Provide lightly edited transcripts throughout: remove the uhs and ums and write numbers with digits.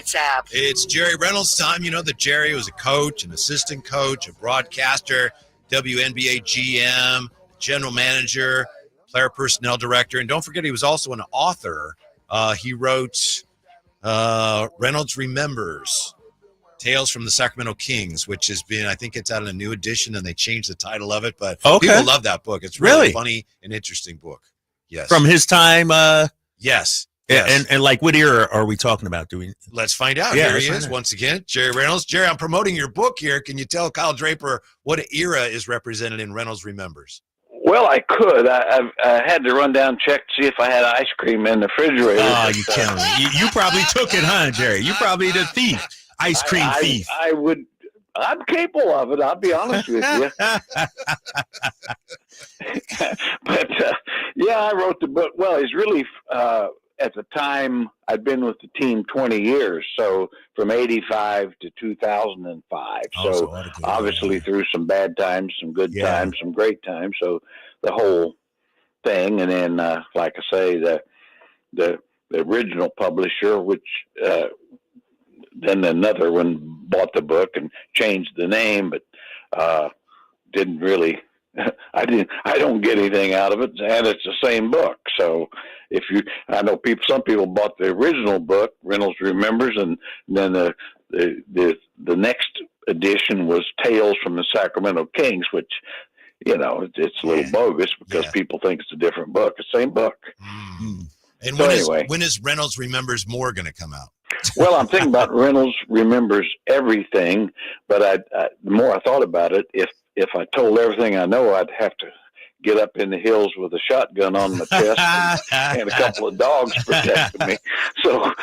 Sports app. It's Jerry Reynolds time. You know that Jerry was a coach, an assistant coach, a broadcaster, WNBA GM, general manager, player personnel director. And don't forget, he was also an author. He wrote Reynolds Remembers, Tales from the Sacramento Kings, which has been, I think it's out in a new edition, and they changed the title of it. But people love that book. It's really funny and interesting book. Yes. From his time? Yes. Yeah, and like what era are we talking about? Let's find out. Yeah, Here he is once again, Jerry Reynolds. Jerry, I'm promoting your book here. Can you tell Kyle Draper what era is represented in Reynolds Remembers? Well, I could. I had to run down and check to see if I had ice cream in the refrigerator. Oh, you killing me. You probably took it, huh, Jerry? You probably the thief, ice cream thief. I'm capable of it, I'll be honest with you. But, I wrote the book. Well, it's really, at the time, I'd been with the team 20 years, so from 85 to 2005. So obviously through some bad times, some good times, some great times. So the whole thing. And then, like I say, the original publisher, which then another one bought the book and changed the name, but didn't really. I don't get anything out of it, and it's the same book. So I know some people bought the original book, Reynolds Remembers, and then the next edition was Tales from the Sacramento Kings, which, it's a little bogus because people think it's a different book. It's the same book. Mm-hmm. And so when is Reynolds Remembers More going to come out? Well, I'm thinking about Reynolds Remembers Everything, but the more I thought about it, if I told everything I know, I'd have to get up in the hills with a shotgun on my chest and a couple of dogs protecting me. So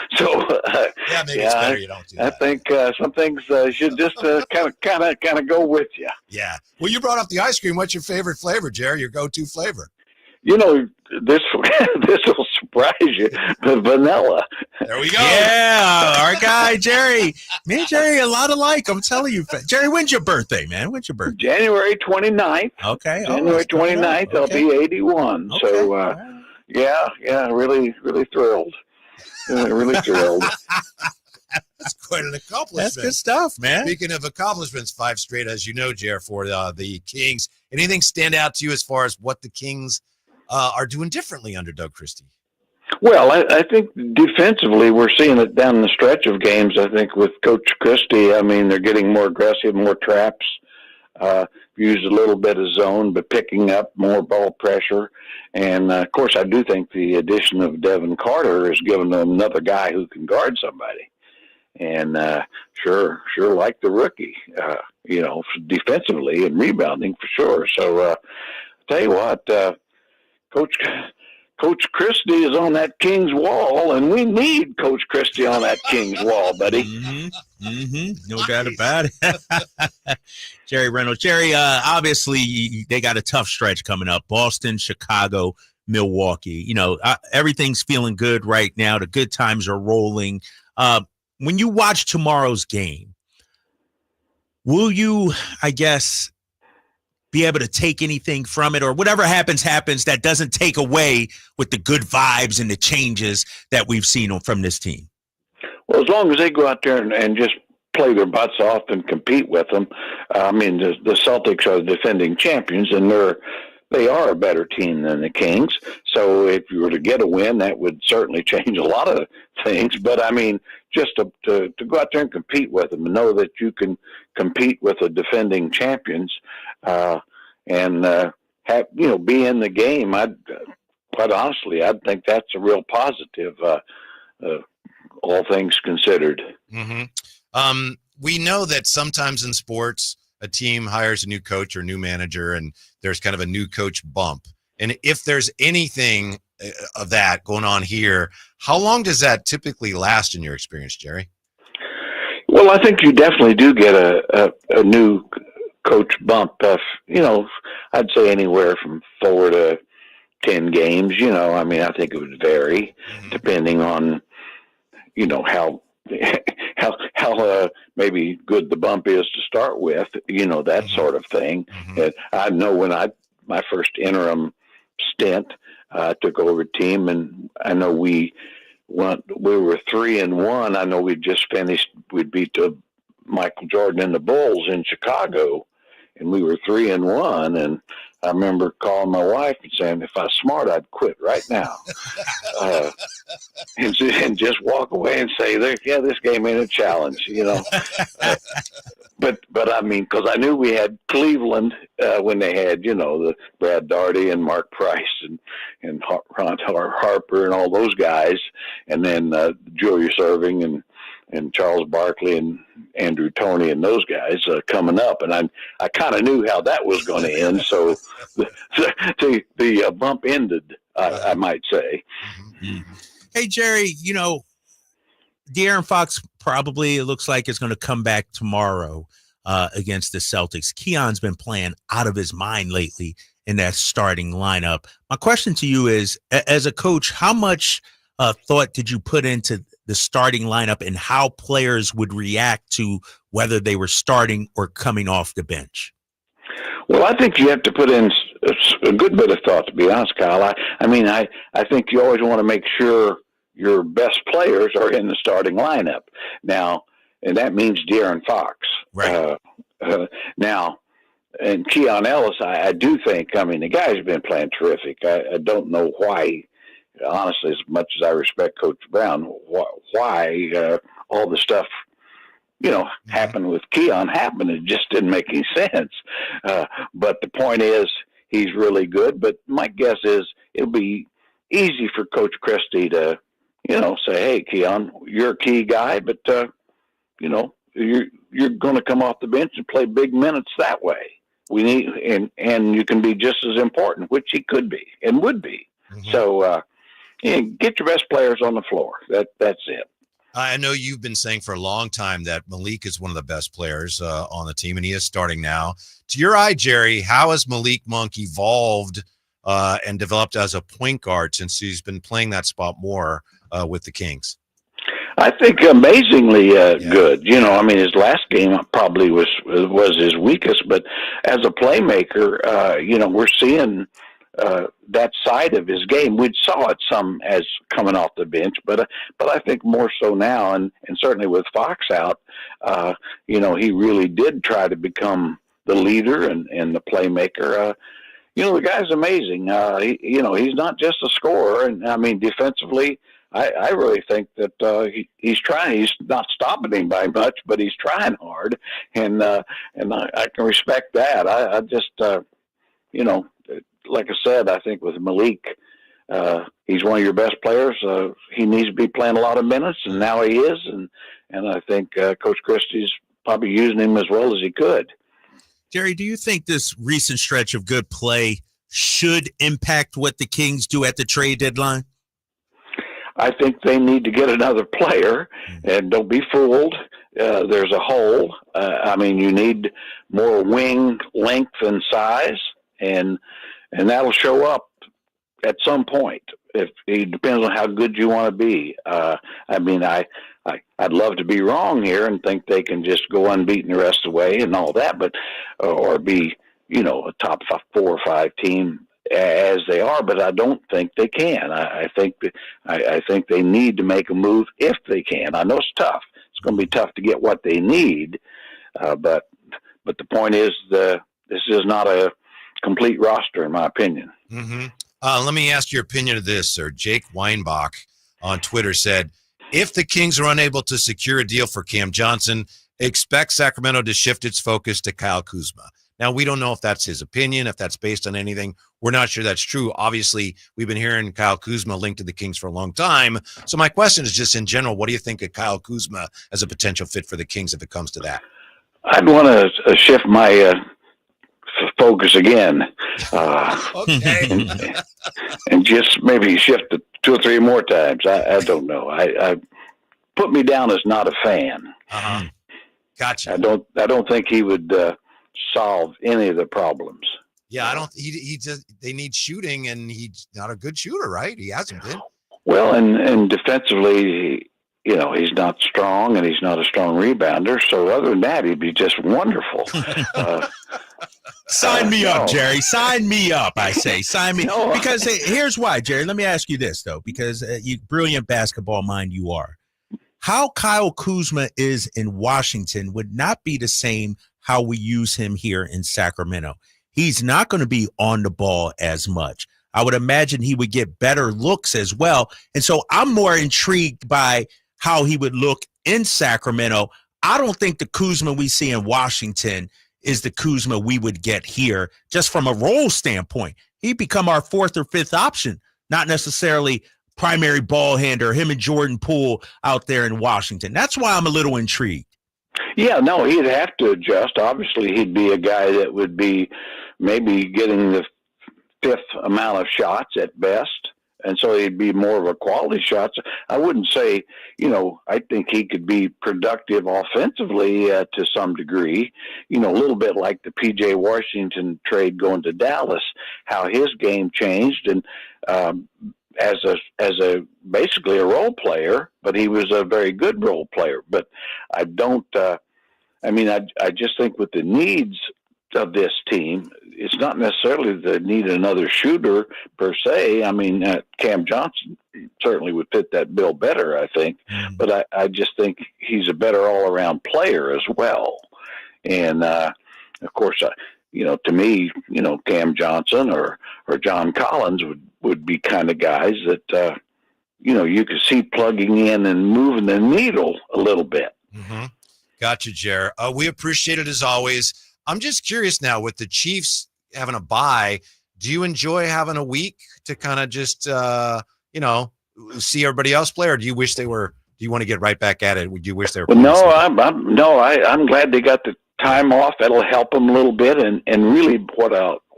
maybe it's better you don't do that. I think some things should just kind of go with you. Yeah. Well, you brought up the ice cream. What's your favorite flavor, Jerry? Your go-to flavor? This will surprise you. The vanilla. There we go. Yeah, our guy Jerry. Me and Jerry a lot alike. I'm telling you, Jerry. When's your birthday, man? When's your birthday? January 29th. Okay. January 29th. Okay. I'll be 81. Okay. So really, really thrilled. Really thrilled. That's quite an accomplishment. That's good stuff, man. Speaking of accomplishments, 5 straight, as you know, Jer, for the Kings. Anything stand out to you as far as what the Kings are doing differently under Doug Christie? Well, I think defensively we're seeing it down the stretch of games. I think with Coach Christie, they're getting more aggressive, more traps, use a little bit of zone, but picking up more ball pressure. And, of course, I do think the addition of Devin Carter has given them another guy who can guard somebody. And sure like the rookie, defensively and rebounding for sure. So I'll tell you what, Coach Christie is on that Kings wall, and we need Coach Christie on that Kings wall, buddy. No doubt about it. Jerry Reynolds. Jerry, obviously they got a tough stretch coming up. Boston, Chicago, Milwaukee. Everything's feeling good right now. The good times are rolling. When you watch tomorrow's game, will you, I guess, be able to take anything from it, or whatever happens that doesn't take away with the good vibes and the changes that we've seen from this team? Well, as long as they go out there and just play their butts off and compete with them. The Celtics are the defending champions, and they are a better team than the Kings. So if you were to get a win, that would certainly change a lot of things. But just to go out there and compete with them and know that you can compete with the defending champions, and have be in the game. Quite honestly, I'd think that's a real positive. All things considered. Mm-hmm. We know that sometimes in sports, a team hires a new coach or new manager, and there's kind of a new coach bump. And if there's anything of that going on here, how long does that typically last in your experience, Jerry? Well, I think you definitely do get a new coach bump. I'd say anywhere from 4 to 10 games. I think it would vary depending on, how maybe good the bump is to start with, that sort of thing. And I know when my first interim stint, took over a team, and I know we when we were 3-1. I know we'd just finished. We'd beat Michael Jordan and the Bulls in Chicago, and we were 3-1. And I remember calling my wife and saying, "If I was smart, I'd quit right now." And just walk away and say, "Yeah, this game ain't a challenge," But I mean, because I knew we had Cleveland when they had, the Brad Daugherty and Mark Price and Ron Harper and all those guys, and then Julius Erving and Charles Barkley and Andrew Toney and those guys coming up, and I kind of knew how that was going to end. So the bump ended, I might say. Mm-hmm. Hey, Jerry, De'Aaron Fox probably, it looks like, is going to come back tomorrow against the Celtics. Keon's been playing out of his mind lately in that starting lineup. My question to you is, as a coach, how much thought did you put into the starting lineup and how players would react to whether they were starting or coming off the bench? Well, I think you have to put in a good bit of thought, to be honest, Kyle. I think you always want to make sure your best players are in the starting lineup. Now, and that means De'Aaron Fox. Right. Now, and Keon Ellis, I do think, the guy's been playing terrific. I don't know why, honestly, as much as I respect Coach Brown, why all the stuff, happened with Keon happened. It just didn't make any sense. But the point is, he's really good. But my guess is it'll be easy for Coach Christie to, say, "Hey, Keon, you're a key guy, but, you're going to come off the bench and play big minutes that way. We need, and you can be just as important," which he could be and would be. Mm-hmm. So, get your best players on the floor. That's it. I know you've been saying for a long time that Malik is one of the best players on the team, and he is starting now. To your eye, Jerry, how has Malik Monk evolved and developed as a point guard since he's been playing that spot more with the Kings? I think amazingly good. His last game probably was his weakest, but as a playmaker, we're seeing that side of his game. We saw it some as coming off the bench, but I think more so now, and certainly with Fox out, he really did try to become the leader and the playmaker. The guy's amazing. He's not just a scorer, and defensively, I really think that he's trying. He's not stopping anybody much, but he's trying hard, and I can respect that. I just, like I said, I think with Malik, he's one of your best players. He needs to be playing a lot of minutes, and now he is, and I think Coach Christie's probably using him as well as he could. Jerry, do you think this recent stretch of good play should impact what the Kings do at the trade deadline? I think they need to get another player, and don't be fooled. There's a hole. You need more wing length and size, and that'll show up at some point. It depends on how good you want to be. I'd love to be wrong here and think they can just go unbeaten the rest of the way and all that, but or be a top 4 or 5 team as they are, but I don't think they can. I think they need to make a move if they can. I know it's tough. It's going to be tough to get what they need, but the point is, this is not a complete roster, in my opinion. Mm-hmm. Let me ask your opinion of this, sir. Jake Weinbach on Twitter said, if the Kings are unable to secure a deal for Cam Johnson, expect Sacramento to shift its focus to Kyle Kuzma. Now, we don't know if that's his opinion, if that's based on anything. We're not sure that's true. Obviously, we've been hearing Kyle Kuzma linked to the Kings for a long time. So my question is just in general, what do you think of Kyle Kuzma as a potential fit for the Kings if it comes to that? I'd want to shift my focus again. Okay. and just maybe shift it 2 or 3 more times. I don't know. I put me down as not a fan. Uh-huh. Gotcha. I don't think he would solve any of the problems. Yeah, I don't. He just, they need shooting, and he's not a good shooter, right? He hasn't been. Well, and defensively, he's not strong, and he's not a strong rebounder. So other than that, he'd be just wonderful. Sign me up, Jerry. Sign me up, I say. Sign me. No. Because here's why, Jerry. Let me ask you this, though, because you brilliant basketball mind you are. How Kyle Kuzma is in Washington would not be the same how we use him here in Sacramento. He's not going to be on the ball as much. I would imagine he would get better looks as well. And so I'm more intrigued by how he would look in Sacramento. I don't think the Kuzma we see in Washington is the Kuzma we would get here, just from a role standpoint. He'd become our fourth or fifth option, not necessarily primary ball handler, him and Jordan Poole out there in Washington. That's why I'm a little intrigued. Yeah, no, he'd have to adjust. Obviously, he'd be a guy that would be maybe getting the fifth amount of shots at best. And so he'd be more of a quality shot. I wouldn't say, I think he could be productive offensively to some degree, a little bit like the P.J. Washington trade going to Dallas, how his game changed. And as a basically a role player, but he was a very good role player. But I don't, I just think with the needs of this team, it's not necessarily that they need another shooter per se. I mean, Cam Johnson certainly would fit that bill better, I think. But I just think he's a better all-around player as well. And, of course, to me, Cam Johnson or John Collins would be kind of guys that, you could see plugging in and moving the needle a little bit. Mm-hmm. Got you, Jer. We appreciate it as always. I'm just curious now, with the Chiefs having a bye, do you enjoy having a week to kind of just, see everybody else play, or do you wish they were? Do you want to get right back at it? Would you wish they were? Well, no, I'm glad they got the time off. That'll help them a little bit, and really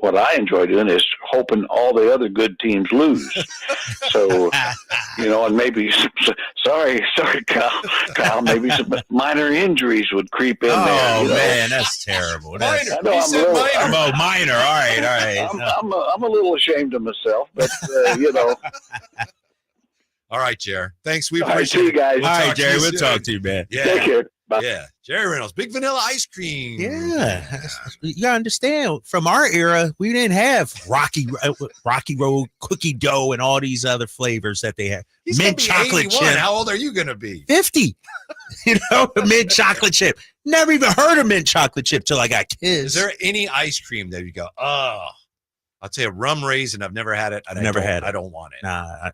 what I enjoy doing is hoping all the other good teams lose. So, and maybe sorry, Kyle, maybe some minor injuries would creep in there. Oh man, that's terrible. Minor. Minor. All right. I'm a little ashamed of myself, but All right, Jer. Thanks. We All right, appreciate see you it. guys. All right, Jerry. We'll talk to you, man. Yeah. Take care. Bye. Yeah. Jerry Reynolds, Big Vanilla Ice Cream. Yeah. You gotta understand, from our era, we didn't have Rocky Road cookie dough and all these other flavors that they have. He's mint gonna be chocolate 81. chip. How old are you going to be? 50. Mint chocolate chip. Never even heard of mint chocolate chip till I got kids. Is there any ice cream that you go, oh, I'll tell you, rum raisin, I've never had it. I've never had it. I don't want it. Nah,